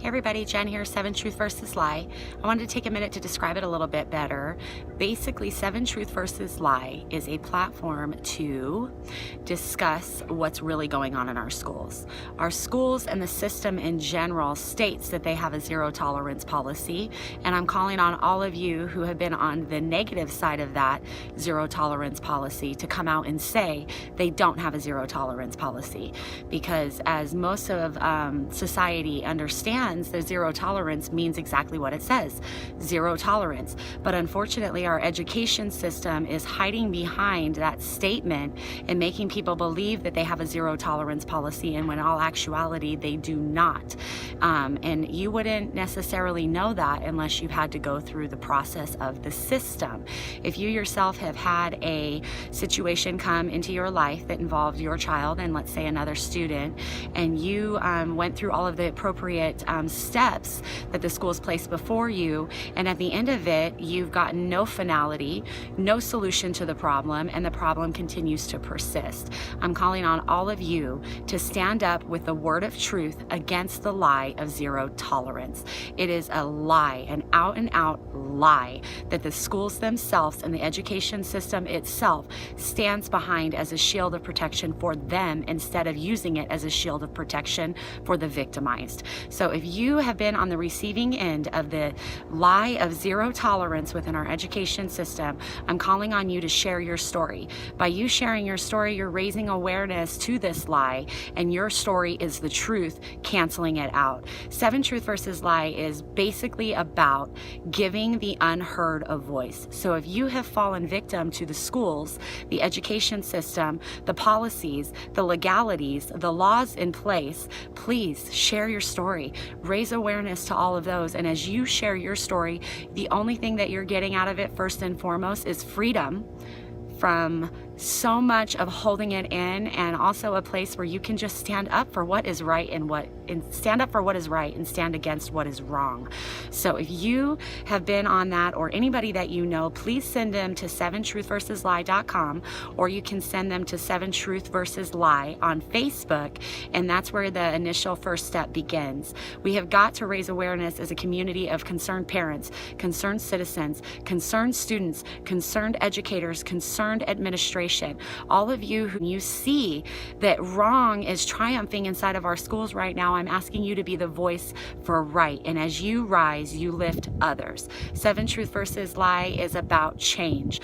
Hey everybody, Jen here, 7 Truth versus Lie. I wanted to take a minute to describe it a little bit better. Basically, 7 Truth versus Lie is a platform to discuss what's really going on in our schools. Our schools and the system in general states that they have a zero tolerance policy, and I'm calling on all of you who have been on the negative side of that zero tolerance policy to come out and say they don't have a zero tolerance policy, because as most of society understands, the zero tolerance means exactly what it says, zero tolerance. But unfortunately, our education system is hiding behind that statement and making people believe that they have a zero tolerance policy, and when in all actuality, they do not. And you wouldn't necessarily know that unless you've had to go through the process of the system. If you yourself have had a situation come into your life that involved your child and let's say another student, and you went through all of the appropriate steps that the schools placed before you, and at the end of it, you've gotten no finality, no solution to the problem, and the problem continues to persist. I'm calling on all of you to stand up with the word of truth against the lie of zero tolerance. It is a lie, an out and out lie that the schools themselves and the education system itself stands behind as a shield of protection for them instead of using it as a shield of protection for the victimized. So if you have been on the receiving end of the lie of zero tolerance within our education system, I'm calling on you to share your story. By you sharing your story, you're raising awareness to this lie, and your story is the truth, canceling it out. 7 Truth versus Lie is basically about giving the unheard a voice. So if you have fallen victim to the schools, the education system, the policies, the legalities, the laws in place, please share your story. Raise awareness to all of those. And as you share your story, the only thing that you're getting out of it first and foremost is freedom from so much of holding it in, and also a place where you can just stand up for what is right and stand up for what is right and stand against what is wrong. So if you have been on that, or anybody that you know, please send them to 7truthversuslie.com, or you can send them to 7 Truth versus Lie on Facebook, and that's where the initial first step begins. We have got to raise awareness as a community of concerned parents, concerned citizens, concerned students, concerned educators, concerned administration. All of you who you see that wrong is triumphing inside of our schools right now, I'm asking you to be the voice for right. And as you rise, you lift others. 7 Truth versus Lie is about change.